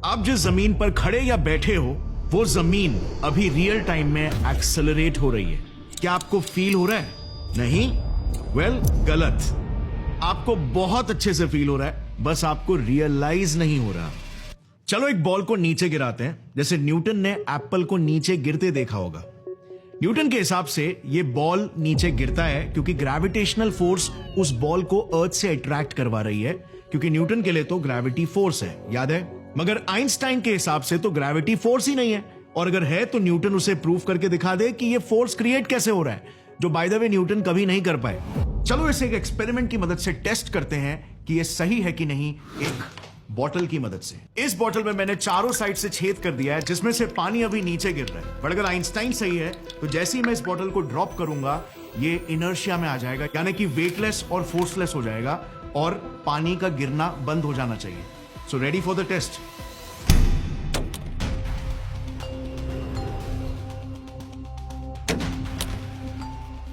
आप जिस जमीन पर खड़े या बैठे हो वो जमीन अभी रियल टाइम में एक्सेलरेट हो रही है। क्या आपको फील हो रहा है? नहीं? वेल, गलत। आपको बहुत अच्छे से फील हो रहा है, बस आपको रियलाइज नहीं हो रहा। चलो एक बॉल को नीचे गिराते हैं, जैसे न्यूटन ने एप्पल को नीचे गिरते देखा होगा। न्यूटन के हिसाब से ये बॉल नीचे गिरता है क्योंकि ग्रेविटेशनल फोर्स उस बॉल को अर्थ से अट्रैक्ट करवा रही है, क्योंकि न्यूटन के लिए तो ग्रेविटी फोर्स है, याद है। मगर आइंस्टाइन के हिसाब से तो ग्रेविटी फोर्स ही नहीं है, और अगर है तो न्यूटन उसे प्रूव करके दिखा दे कि ये फोर्स क्रिएट कैसे हो रहा है, जो बाय द वे न्यूटन कभी नहीं कर पाए। चलो इसे एक एक्सपेरिमेंट की मदद से टेस्ट करते हैं कि ये सही है कि नहीं, एक बॉटल की मदद से। इस बॉटल में मैंने चारों साइड से छेद कर दिया है, जिसमें से पानी अभी नीचे गिर रहा है। बट अगर आइंस्टाइन सही है तो जैसे ही मैं इस बॉटल को ड्रॉप करूंगा ये इनर्शिया में आ जाएगा, यानी कि वेटलेस और फोर्सलेस हो जाएगा और पानी का गिरना बंद हो जाना चाहिए। So ready for the test.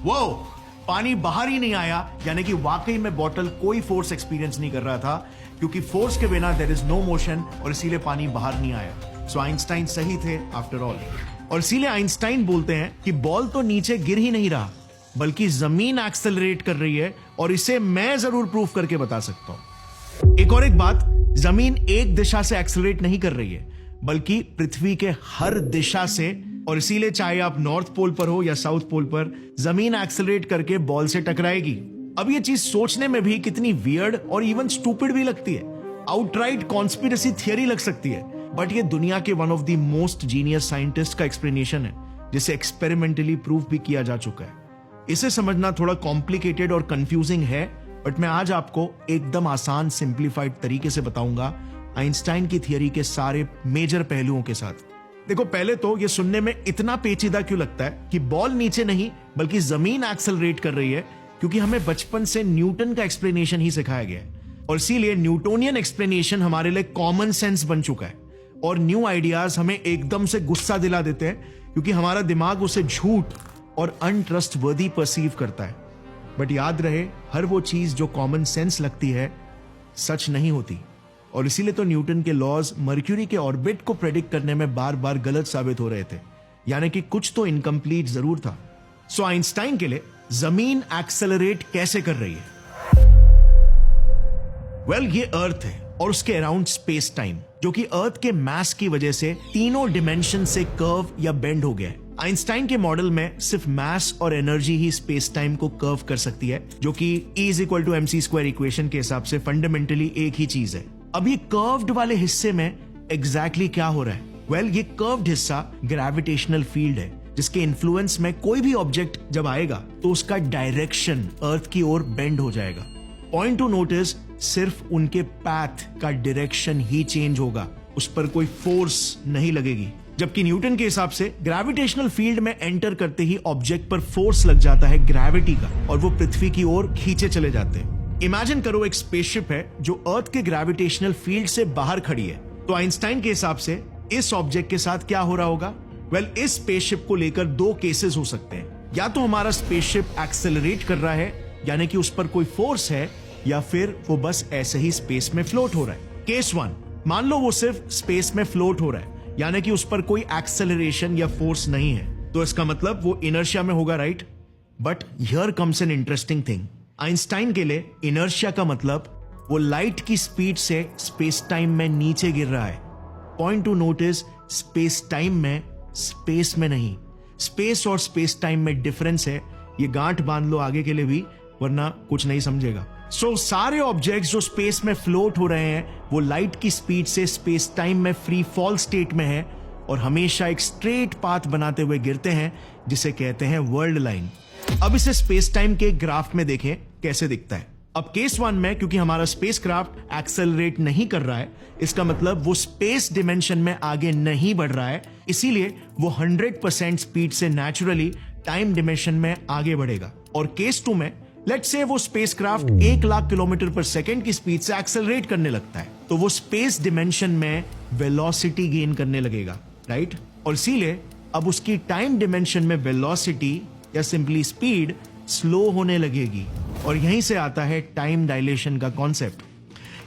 वो पानी बाहर ही नहीं आया, यानी कि वाकई में बॉटल कोई फोर्स एक्सपीरियंस नहीं कर रहा था, क्योंकि फोर्स के बिना देयर इज नो मोशन, और इसीलिए पानी बाहर नहीं आया। सो आइंस्टाइन सही थे आफ्टर ऑल, और इसीलिए आइंस्टाइन बोलते हैं कि बॉल तो नीचे गिर ही नहीं रहा, बल्कि जमीन एक्सेलरेट कर रही है, और इसे मैं जरूर प्रूफ करके बता सकता हूं। एक और एक बात, जमीन एक दिशा से एक्सेलरेट नहीं कर रही है, बल्कि पृथ्वी के हर दिशा से, और इसीलिए चाहे आप नॉर्थ पोल पर हो या साउथ पोल पर, जमीन एक्सेलरेट करके बॉल से टकराएगी। अब ये चीज सोचने में भी कितनी वियर्ड और इवन स्टूपिड भी लगती है, आउटराइट कॉन्स्पिरेसी थियरी लग सकती है, बट ये दुनिया के one of the most genius scientist का एक्सप्लेनेशन है, जिसे एक्सपेरिमेंटली प्रूफ भी किया जा चुका है। इसे समझना थोड़ा कॉम्प्लिकेटेड और कंफ्यूजिंग है, बट मैं आज आपको एकदम आसान सिंप्लीफाइड तरीके से बताऊंगा आइंस्टाइन की थियरी के सारे मेजर पहलुओं के साथ। देखो, पहले तो ये सुनने में इतना पेचीदा क्यों लगता है कि बॉल नीचे नहीं बल्कि जमीन एक्सेलरेट कर रही है, क्योंकि हमें बचपन से न्यूटन का एक्सप्लेनेशन ही सिखाया गया है, और इसीलिए न्यूटोनियन एक्सप्लेनेशन हमारे लिए कॉमन सेंस बन चुका है, और न्यू आइडियाज हमें एकदम से गुस्सा दिला देते हैं, क्योंकि हमारा दिमाग उसे झूठ और अनट्रस्टवर्दी परसीव करता है। बट याद रहे, हर वो चीज जो कॉमन सेंस लगती है सच नहीं होती, और इसीलिए तो न्यूटन के लॉज मर्क्यूरी के ऑर्बिट को प्रेडिक्ट करने में बार बार गलत साबित हो रहे थे, यानी कि कुछ तो इनकम्प्लीट जरूर था। सो आइंस्टाइन के लिए जमीन एक्सेलरेट कैसे कर रही है? वेल, ये अर्थ है और उसके अराउंड स्पेस टाइम, जो कि अर्थ के मास की वजह से तीनों डिमेंशन से कर्व या बेंड हो गया है। आइंस्टाइन के मॉडल में सिर्फ मास और एनर्जी ही स्पेस टाइम को कर्व कर सकती है, जो कि E=mc² इक्वेशन के हिसाब से फंडामेंटली एक ही चीज है। अब ये कर्व्ड वाले हिस्से में एग्जैक्टली क्या हो रहा है? वेल, ये कर्व्ड हिस्सा ग्रेविटेशनल फील्ड है, जिसके इन्फ्लुएंस में कोई भी ऑब्जेक्ट जब आएगा तो उसका डायरेक्शन अर्थ की ओर बेंड हो जाएगा। पॉइंट टू नोटिस, सिर्फ उनके पाथ का डायरेक्शन ही चेंज होगा, उस पर कोई फोर्स नहीं लगेगी। जबकि न्यूटन के हिसाब से ग्रेविटेशनल फील्ड में एंटर करते ही ऑब्जेक्ट पर फोर्स लग जाता है ग्रेविटी का, और वो पृथ्वी की ओर खींचे चले जाते हैं। इमेजिन करो एक स्पेसशिप है जो अर्थ के ग्रेविटेशनल फील्ड से बाहर खड़ी है, तो आइंस्टाइन के हिसाब से इस ऑब्जेक्ट के साथ क्या हो रहा होगा? वेल, इस स्पेसशिप को लेकर दो केसेस हो सकते हैं। या तो हमारा स्पेसशिप एक्सेलरेट कर रहा है, यानी कि उस पर कोई फोर्स है, या फिर वो बस ऐसे ही स्पेस में फ्लोट हो रहा है। केस 1, मान लो वो सिर्फ स्पेस में फ्लोट हो रहा है, यानी कि उस पर कोई एक्सेलरेशन या फोर्स नहीं है, तो इसका मतलब वो इनर्शिया में होगा, right? But here comes an interesting thing. Einstein के लिए इनर्शिया का मतलब वो लाइट की स्पीड से स्पेस टाइम में नीचे गिर रहा है। Point two notice, space time में, स्पेस में नहीं। स्पेस और स्पेस टाइम में डिफरेंस है, ये गांठ बांध लो आगे के लिए भी, वरना कुछ नहीं समझेगा। सो सारे ऑब्जेक्ट्स जो स्पेस में फ्लोट हो रहे हैं वो लाइट की स्पीड से स्पेस टाइम में फ्री फॉल स्टेट में है, और हमेशा एक स्ट्रेट पाथ बनाते हुए गिरते हैं, जिसे कहते हैं वर्ल्ड लाइन। अब इसे स्पेस टाइम के ग्राफ में देखें कैसे दिखता है। अब केस 1 में, क्योंकि हमारा स्पेसक्राफ्ट एक्सेलरेट नहीं कर रहा है, इसका मतलब वो स्पेस डिमेंशन में आगे नहीं बढ़ रहा है, इसीलिए वो 100% स्पीड से नेचुरली टाइम डिमेंशन में आगे बढ़ेगा। और केस 2 में, लेट्स से वो स्पेसक्राफ्ट 1,00,000 किलोमीटर पर सेकेंड की स्पीड से एक्सेलरेट करने लगता है, तो वो स्पेस डिमेंशन में वेलोसिटी गेन करने लगेगा, राइट? और इसीलिए अब उसकी टाइम डिमेंशन में वेलोसिटी या सिंपली स्पीड स्लो होने लगेगी, और यहीं से आता है टाइम डायलेशन का कॉन्सेप्ट।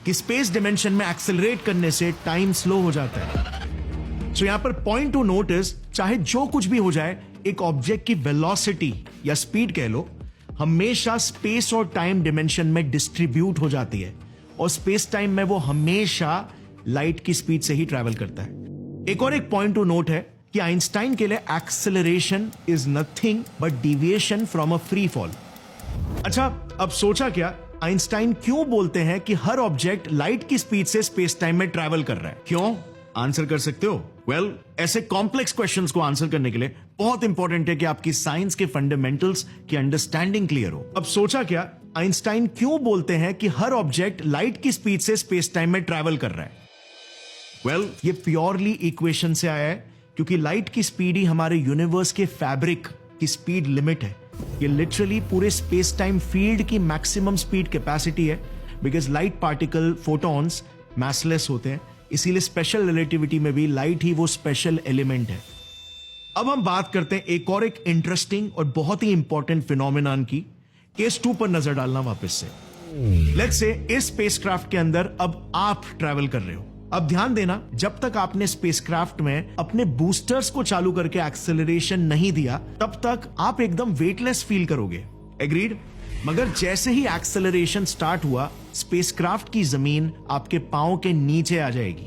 कि स्पेस डिमेंशन में एक्सेलरेट करने से टाइम स्लो हो जाता है। सो यहां पर पॉइंट टू नोट इज, चाहे जो कुछ भी हो जाए, एक ऑब्जेक्ट की वेलोसिटी या स्पीड कह लो, हमेशा स्पेस और टाइम डिमेंशन में डिस्ट्रीब्यूट हो जाती है, और स्पेस टाइम में वो हमेशा लाइट की स्पीड से ही ट्रैवल करता है। एक पॉइंट टू नोट है कि आइंस्टाइन के लिए acceleration is nothing but deviation from a free fall. अच्छा, अब सोचा क्या, आइंस्टाइन क्यों बोलते हैं कि हर ऑब्जेक्ट लाइट की स्पीड से स्पेस टाइम में ट्रैवल कर रहा है? क्यों? आंसर कर सकते हो? वेल, ऐसे कॉम्प्लेक्स क्वेश्चंस को आंसर करने के लिए बहुत इंपॉर्टेंट है कि आपकी साइंस के फंडामेंटल्स की अंडरस्टैंडिंग क्लियर हो। अब सोचा क्या, आइंस्टाइन क्यों बोलते हैं कि हर ऑब्जेक्ट लाइट की स्पीड से स्पेस टाइम में ट्रैवल कर रहा है? वेल, ये प्योरली इक्वेशन से आया है, क्योंकि लाइट की स्पीड ही हमारे यूनिवर्स के फैब्रिक की स्पीड लिमिट है। ये लिटरली पूरे स्पेस टाइम फील्ड की मैक्सिमम स्पीड कैपेसिटी है, बिकॉज लाइट पार्टिकल फोटॉन्स मैसलेस होते हैं, इसीलिए स्पेशल रिलेटिविटी में भी लाइट ही वो स्पेशल एलिमेंट है। अब हम बात करते हैं एक इंटरेस्टिंग और बहुत ही इंपॉर्टेंट फिनोमेनन की। केस 2 पर नजर डालना वापस से। लेट्स से इस स्पेसक्राफ्ट के अंदर अब आप ट्रैवल कर रहे हो। अब ध्यान देना, जब तक आपने स्पेसक्राफ्ट में अपने बूस्टर्स को चालू करके एक्सेलरेशन नहीं दिया, तब तक आप एकदम वेटलेस फील करोगे। एग्रीड? मगर जैसे ही एक्सेलरेशन स्टार्ट हुआ, स्पेसक्राफ्ट की जमीन आपके पांव के नीचे आ जाएगी,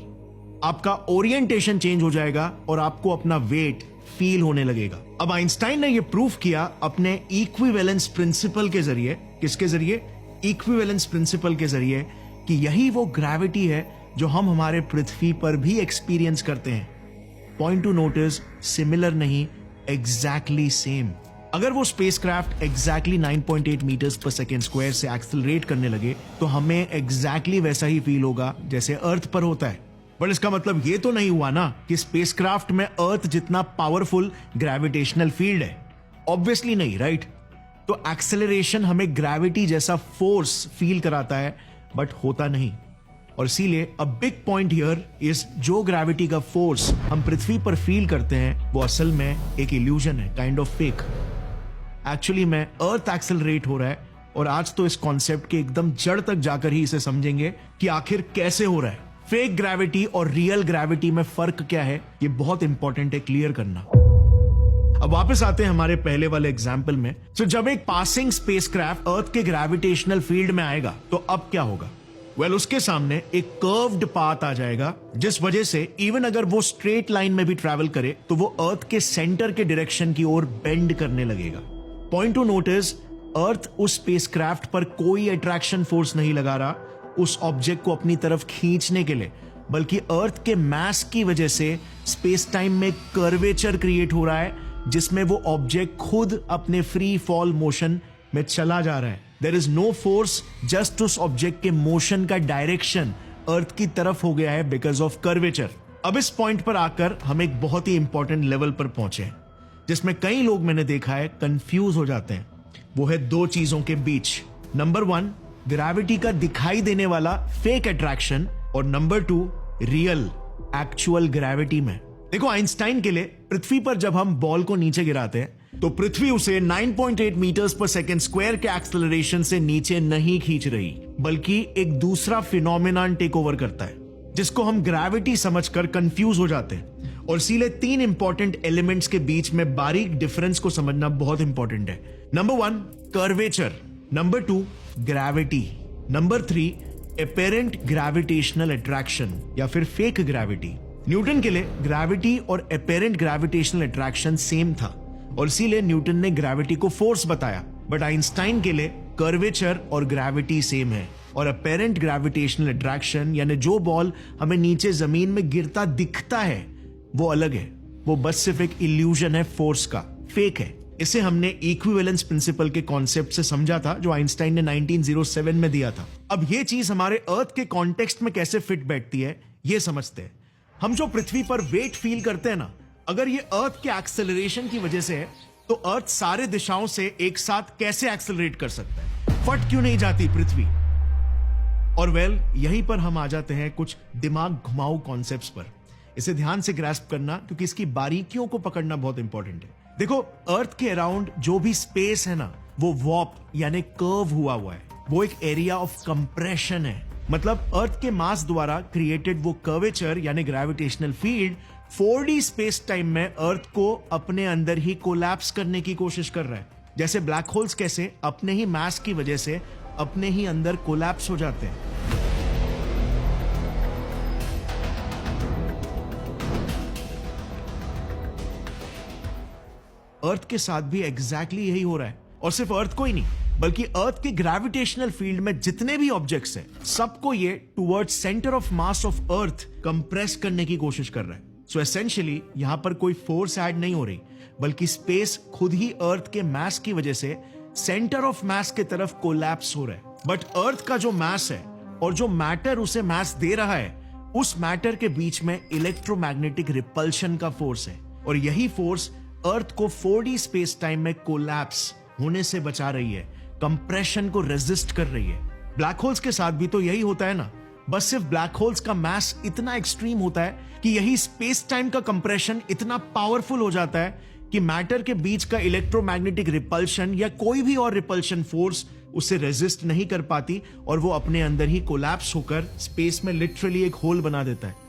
आपका ओरिएंटेशन चेंज हो जाएगा और आपको अपना वेट फील होने लगेगा। अब आइंस्टाइन ने यह प्रूफ किया अपने इक्विवेलेंस प्रिंसिपल के जरिए। किसके जरिए? इक्विवेलेंस प्रिंसिपल के जरिए, कि यही वो ग्रेविटी है जो हम हमारे पृथ्वी पर भी एक्सपीरियंस करते हैं। पॉइंट टू नोटिस, सिमिलर नहीं, एग्जैक्टली सेम। अगर वो स्पेसक्राफ्ट एग्जैक्टली 9.8 मीटर्स पर सेकेंड स्क्वायर से एक्सेलरेट करने लगे, तो हमें एग्जैक्टली वैसा ही फील होगा जैसे अर्थ पर होता है। बट इसका मतलब ये तो नहीं हुआ ना कि स्पेसक्राफ्ट में अर्थ जितना पावरफुल ग्रेविटेशनल फील्ड है। ऑब्वियसली नहीं, राइट? तो एक्सेलरेशन हमें ग्रेविटी जैसा फोर्स फील कराता है, बट होता नहीं। और इसीलिए a big point here is, जो ग्रेविटी का फोर्स हम पृथ्वी पर फील करते हैं, वो असल में एक इल्यूजन है, काइंड ऑफ फेक। एक्चुअली में अर्थ एक्सेलरेट हो रहा है, और आज तो इस कॉन्सेप्ट के एकदम जड़ तक जाकर ही इसे समझेंगे कि आखिर कैसे हो रहा है। फेक ग्रेविटी और रियल ग्रेविटी में फर्क क्या है, ये बहुत इंपॉर्टेंट है क्लियर करना। अब वापस आते हैं हमारे पहले वाले एग्जाम्पल में। तो जब एक पासिंग स्पेसक्राफ्ट अर्थ के ग्रेविटेशनल फील्ड में आएगा, तो अब क्या होगा? वेल, उसके सामने एक कर्व्ड पाथ आ जाएगा, जिस वजह से इवन अगर वो स्ट्रेट लाइन में भी ट्रैवल करे, तो वो अर्थ के सेंटर के डायरेक्शन की ओर बेंड करने लगेगा। पॉइंट टू नोटिस, अर्थ उस स्पेसक्राफ्ट पर कोई अट्रैक्शन फोर्स नहीं लगा रहा उस ऑब्जेक्ट को अपनी तरफ खींचने के लिए, बल्कि अर्थ के मास की वजह से स्पेस टाइम में कर्वेचर क्रिएट हो रहा है, जिसमें वो ऑब्जेक्ट खुद अपने फ्री फॉल मोशन में चला जा रहा है। There is no force, just उस ऑब्जेक्ट के मोशन का डायरेक्शन अर्थ की तरफ हो गया है बिकॉज ऑफ कर्वेचर। अब इस पॉइंट पर आकर हम एक बहुत ही इंपॉर्टेंट लेवल पर पहुंचे हैं, जिसमें कई लोग मैंने देखा है कंफ्यूज हो जाते हैं। वो है दो चीजों के बीच। नंबर 1, ग्रेविटी का दिखाई देने वाला फेक अट्रैक्शन, और नंबर 2, रियल एक्चुअल ग्रेविटी में। देखो, आइंस्टाइन के लिए पृथ्वी पर जब हम बॉल को नीचे गिराते हैं, तो पृथ्वी उसे 9.8 मीटर्स पर सेकेंड स्क्वायर के एक्सेलरेशन से नीचे नहीं खींच रही, बल्कि एक दूसरा फिनोमेनन टेक ओवर करता है, जिसको हम ग्रेविटी समझकर कंफ्यूज हो जाते हैं। और इसीलिए 3 इंपॉर्टेंट एलिमेंट्स के बीच में बारीक डिफरेंस को समझना बहुत इंपॉर्टेंट है। Number 1, curvature. Number 2, gravity. Number 3, apparent gravitational attraction या फिर फेक ग्रेविटी। न्यूटन के लिए ग्रेविटी और एपेरेंट ग्रेविटेशनल अट्रैक्शन सेम था, और इसीलिए न्यूटन ने ग्रेविटी को फोर्स बताया। बट आइंस्टाइन के लिए कर्वेचर और ग्रेविटी सेम है, और अपेरेंट ग्रेविटेशनल अट्रैक्शन यानी जो बॉल हमें नीचे जमीन में गिरता दिखता है, वो अलग है। वो बस सिर्फ एक इल्यूजन है फोर्स का, फेक है। इसे हमने इक्विवेलेंस प्रिंसिपल के कॉन्सेप्ट से समझा था, जो आइंस्टाइन ने 1907 में दिया था। अब ये चीज हमारे अर्थ के कॉन्टेक्स्ट में कैसे फिट बैठती है, ये समझते हैं। हम जो पृथ्वी पर वेट फील करते हैं ना, अगर ये अर्थ के एक्सेलरेशन की वजह से है, तो अर्थ सारे दिशाओं से एक साथ कैसे एक्सेलरेट कर सकता है? फट क्यों नहीं जाती पृथ्वी? और वेल, यहीं पर हम आ जाते हैं कुछ दिमाग घुमाऊ कॉन्सेप्ट्स पर। इसे ध्यान से ग्रास्प करना, क्योंकि इसकी बारीकियों को पकड़ना बहुत इंपॉर्टेंट है। देखो, अर्थ के अराउंड जो भी स्पेस है ना, वो वॉर्प यानी कर्व हुआ है। वो एक एरिया ऑफ कंप्रेशन है। मतलब अर्थ के मास द्वारा क्रिएटेड वो कर्वेचर यानी gravitational field 4D space time में अर्थ को अपने अंदर ही कोलैप्स करने की कोशिश कर रहा है। जैसे ब्लैक होल्स कैसे अपने ही मास की वजह से अपने ही अंदर कोलैप्स हो जाते हैं। अर्थ के साथ भी एग्जैक्टली यही हो रहा है। और सिर्फ अर्थ को ही नहीं, बल्कि अर्थ के ग्रेविटेशनल फील्ड में जितने भी ऑब्जेक्ट्स हैं, सबको ये towards centre of mass of earth compress करने की कोशिश कर रहा है। सो एसेंशियली यहां पर कोई फोर्स ऐड नहीं हो रही, बल्कि स्पेस खुद ही अर्थ के मास की वजह से सेंटर ऑफ मास की तरफ कोलैप्स हो रहा है। बट अर्थ का जो मास है और जो मैटर उसे मास दे रहा है, उस मैटर के बीच में इलेक्ट्रोमैग्नेटिक रिपल्शन का फोर्स है, और यही फोर्स अर्थ को 4D स्पेस टाइम में कोलैप्स होने से बचा रही है, कंप्रेशन को रेजिस्ट कर रही है। ब्लैक होल्स के साथ भी तो यही होता है ना, बस सिर्फ ब्लैक होल्स का मास इतना एक्सट्रीम होता है कि यही स्पेस टाइम का कंप्रेशन इतना पावरफुल हो जाता है कि मैटर के बीच का इलेक्ट्रोमैग्नेटिक रिपल्शन या कोई भी और रिपल्शन फोर्स उसे रेजिस्ट नहीं कर पाती, और वो अपने अंदर ही कोलैप्स होकर स्पेस में लिटरली एक होल बना देता है।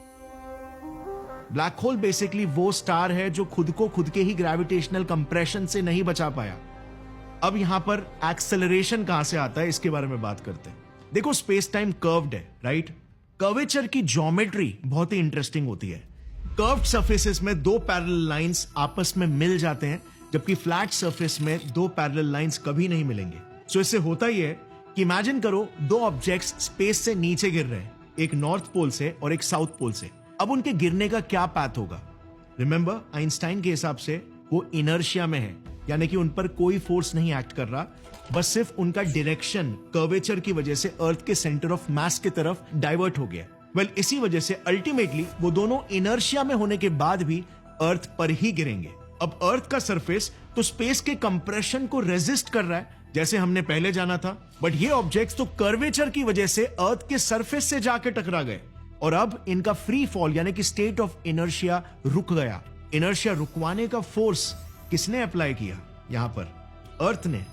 ब्लैक होल बेसिकली वो स्टार है जो खुद को खुद के ही ग्रेविटेशनल कंप्रेशन से नहीं बचा पाया। अब यहां पर एक्सेलरेशन कहां से आता है, इसके बारे में बात करते हैं। देखो, स्पेस टाइम कर्व्ड है, राइट? कर्वेचर की ज्योमेट्री बहुत ही इंटरेस्टिंग होती है। कर्व्ड सरफेसेस में दो पैरेलल लाइंस आपस में मिल जाते हैं, जबकि फ्लैट सरफेस में दो पैरेलल लाइंस कभी नहीं मिलेंगे। सो इससे होता ही है कि इमेजिन करो, दो ऑब्जेक्ट्स स्पेस से नीचे गिर रहे हैं, एक नॉर्थ पोल से और एक साउथ पोल से। अब उनके गिरने का क्या पैथ होगा? रिमेंबर, आइंस्टाइन के हिसाब से वो इनर्शिया में है, यानी कि उन पर कोई फोर्स नहीं एक्ट कर रहा, बस सिर्फ उनका डायरेक्शन कर्वेचर की वजह से अर्थ के सेंटर ऑफ मास की तरफ डाइवर्ट हो गया। वेल, इसी वजह से अल्टीमेटली वो दोनों इनर्शिया में होने के बाद भी अर्थ पर ही गिरेंगे। अब अर्थ का सरफेस तो स्पेस के कंप्रेशन को रेजिस्ट कर रहा है, जैसे हमने पहले जाना था, बट ये ऑब्जेक्ट्स तो कर्वेचर की वजह से अर्थ के सरफेस से जाके टकरा गए, और अब इनका फ्री फॉल यानी कि स्टेट ऑफ इनर्शिया रुक गया। इनर्शिया रुकवाने का फोर्स किसने अप्लाई किया? यहां पर अर्थ ने।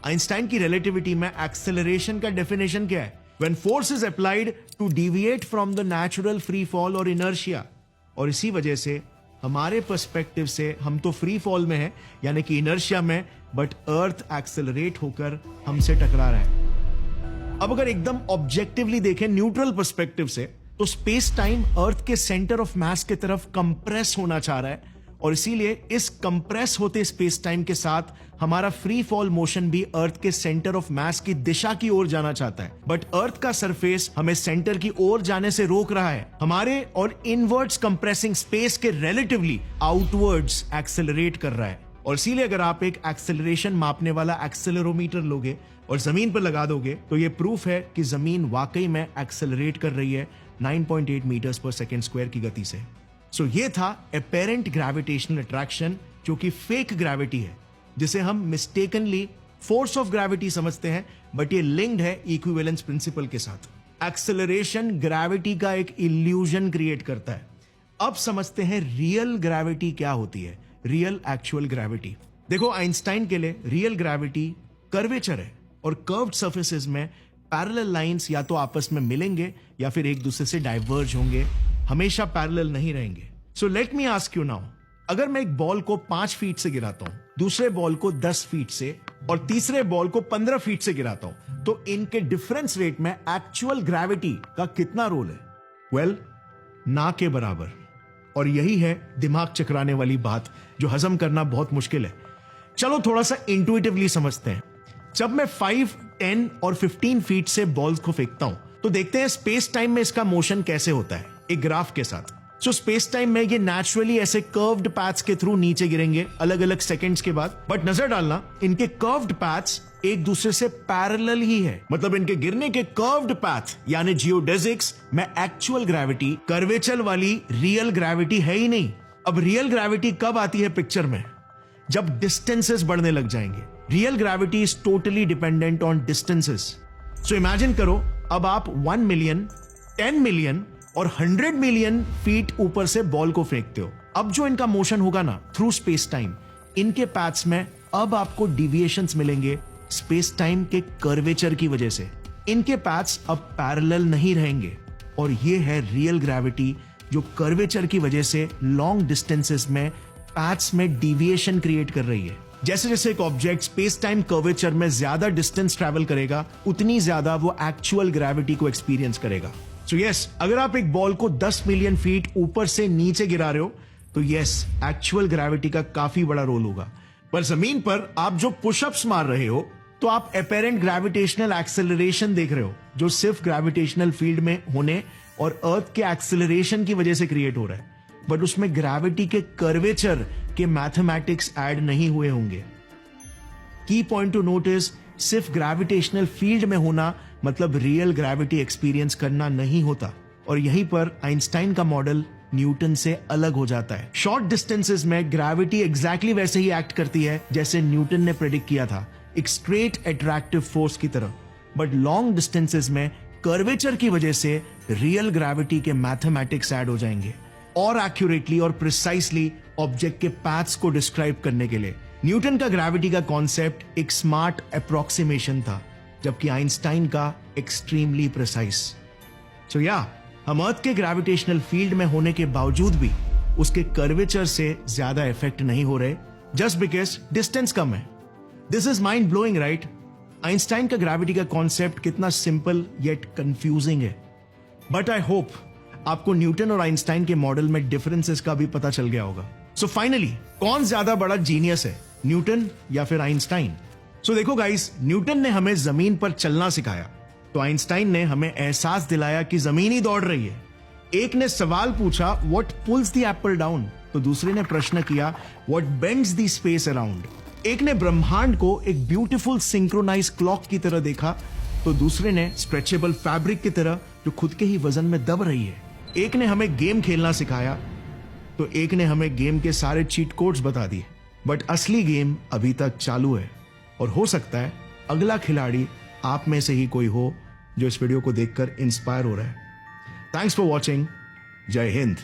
आइंस्टाइन की रिलेटिविटी में एक्सेलरेशन का डेफिनेशन क्या है? When force is applied to deviate from the natural free fall और इनर्शिया। और इसी वजह से हमारे पर्सपेक्टिव से हम तो फ्री फॉल में है, यानी कि इनर्शिया में, बट अर्थ एक्सेलरेट होकर हमसे टकरा रहा है। अब अगर एकदम ऑब्जेक्टिवली देखें, न्यूट्रल पर्सपेक्टिव से, तो स्पेस टाइम अर्थ के सेंटर ऑफ मास की तरफ कंप्रेस होना चाह रहा है, और इसीलिए इस कंप्रेस होते स्पेस टाइम के साथ हमारा फ्री फॉल मोशन भी अर्थ के सेंटर ऑफ मास की दिशा की ओर जाना चाहता है। बट अर्थ का सरफेस हमें सेंटर की ओर जाने से रोक रहा है, हमारे और इनवर्ड्स कंप्रेसिंग स्पेस के रिलेटिवली आउटवर्ड्स एक्सेलरेट कर रहा है। और इसीलिए अगर आप एक एक्सेलरेशन मापने वाला एक्सेलरोमीटर लोगे और जमीन पर लगा दोगे, तो ये प्रूफ है कि जमीन वाकई में एक्सेलरेट कर रही है 9.8 मीटर्स पर सेकेंड स्क्वायर की गति से। सो ये था अपेरेंट ग्रेविटेशनल अट्रैक्शन, जो कि फेक ग्रेविटी है, जिसे हम मिस्टेकनली फोर्स ऑफ ग्रेविटी समझते हैं, बट ये लिंक्ड है इक्विवेलेंस प्रिंसिपल के साथ। एक्सेलरेशन ग्रेविटी का एक इल्यूजन क्रिएट करता है। अब समझते हैं रियल ग्रेविटी क्या होती है, रियल एक्चुअल ग्रेविटी। देखो, आइंस्टाइन के लिए रियल ग्रेविटी कर्वेचर है, और कर्व्ड सरफेसेस में पैरेलल लाइंस या तो आपस में मिलेंगे या फिर एक दूसरे से डाइवर्ज होंगे, हमेशा पैरेलल नहीं रहेंगे। So let me ask you now, अगर मैं एक बॉल को 5 फीट से गिराता हूं, दूसरे बॉल को 10 फीट से, और तीसरे बॉल को 15 फीट से गिराता हूं, तो इनके डिफरेंस रेट में एक्चुअल ग्रेविटी का कितना रोल है? वेल, ना के बराबर। और यही है दिमाग चकराने वाली बात, जो हजम करना बहुत मुश्किल है। चलो थोड़ा सा इंट्यूटिवली समझते हैं। जब मैं 5, 10 और 15 फीट से बॉल्स को फेंकता हूं, तो देखते हैं स्पेस टाइम में इसका मोशन कैसे होता है, एक ग्राफ के साथ। सो स्पेस टाइम में ये नेचुरली ऐसे कर्व्ड पैथ्स के थ्रू नीचे गिरेंगे अलग अलग सेकंड्स के बाद। बट नजर डालना, इनके कर्व्ड पैथ्स एक दूसरे से पैरेलल ही है, मतलब इनके गिरने के कर्व्ड पैथ यानी जियोडेसिक्स में एक्चुअल ग्रेविटी कर्वेचर वाली रियल ग्रेविटी है ही नहीं। अब रियल ग्रेविटी कब आती है पिक्चर में? जब डिस्टेंसेस बढ़ने लग जाएंगे। Real gravity is totally dependent on distances. So imagine करो, अब आप 1 मिलियन, 10 मिलियन और 100 मिलियन फीट ऊपर से बॉल को फेंकते हो। अब जो इनका मोशन होगा ना थ्रू स्पेस टाइम, इनके पैथ्स में अब आपको डिविएशंस मिलेंगे स्पेस टाइम के कर्वेचर की वजह से। इनके पैथ्स अब पैरेलल नहीं रहेंगे और ये है रियल ग्रेविटी जो कर्वेचर की वजह से लॉन्ग डिस्टेंसेस में पैथ्स में डेविएशन क्रिएट कर रही है। जैसे जैसे एक ऑब्जेक्ट स्पेस टाइम कर्वेचर में ज्यादा डिस्टेंस ट्रैवल करेगा उतनी ज्यादा वो एक्चुअल ग्रेविटी को एक्सपीरियंस करेगा। सो यस, अगर आप एक बॉल को 10 मिलियन फीट ऊपर से नीचे गिरा रहे हो तो यस, एक्चुअल ग्रेविटी का काफी बड़ा रोल होगा। पर जमीन पर आप जो पुशअप्स मार रहे हो तो आप अपेरेंट ग्रेविटेशनल एक्सेलरेशन देख रहे हो जो सिर्फ ग्रेविटेशनल फील्ड में होने और अर्थ के एक्सेलरेशन की वजह से क्रिएट हो रहा है, बट उसमें ग्रेविटी के कर्वेचर के मैथमेटिक्स ऐड नहीं हुए होंगे। की पॉइंट टू नोट इज सिर्फ ग्रेविटेशनल फील्ड में होना मतलब रियल ग्रेविटी एक्सपीरियंस करना नहीं होता, और यहीं पर आइंस्टाइन का मॉडल न्यूटन से अलग हो जाता है। शॉर्ट डिस्टेंसेस में ग्रेविटी एग्जैक्टली वैसे ही एक्ट करती है जैसे न्यूटन ने प्रेडिक्ट किया था, एक स्ट्रेट अट्रैक्टिव फोर्स की तरह, बट लॉन्ग डिस्टेंसेस में कर्वेचर की वजह से रियल ग्रेविटी के मैथमेटिक्स ऐड हो जाएंगे और एक्यूरेटली और प्रिसाइसली ऑब्जेक्ट के पैथ्स को डिस्क्राइब करने के लिए। न्यूटन का ग्रेविटी का कॉन्सेप्ट एक स्मार्ट अप्रोक्सीमेशन था, जबकि आइंस्टाइन का एक्सट्रीमली प्रिसाइस। सो या, हम अर्थ के ग्रेविटेशनल फील्ड में होने के बावजूद भी उसके कर्वेचर से ज्यादा इफेक्ट नहीं हो रहे जस्ट बिकॉज डिस्टेंस कम है। This is mind blowing, right? Einstein का ग्रेविटी का कॉन्सेप्ट कितना सिंपल येट कंफ्यूजिंग है, बट आई होप आपको न्यूटन और आइंस्टाइन के मॉडल में डिफरेंसेस का भी पता चल गया होगा। सो फाइनली, कौन ज्यादा बड़ा जीनियस है, न्यूटन या फिर आइंस्टाइन? सो देखो गाइस, न्यूटन ने हमें जमीन पर चलना सिखाया तो आइंस्टाइन ने हमें एहसास दिलाया कि जमीन ही दौड़ रही है। एक ने सवाल पूछा what pulls the apple down, तो दूसरे ने प्रश्न किया what bends the space around. एक ने ब्रह्मांड को एक ब्यूटीफुल सिंक्रोनाइज क्लॉक की तरह देखा तो दूसरे ने स्ट्रेचेबल फैब्रिक की तरह जो खुद के ही वजन में दब रही है। एक ने हमें गेम खेलना सिखाया तो एक ने हमें गेम के सारे चीट कोड्स बता दिए, बट असली गेम अभी तक चालू है और हो सकता है अगला खिलाड़ी आप में से ही कोई हो जो इस वीडियो को देखकर इंस्पायर हो रहा है। Thanks for watching. जय हिंद।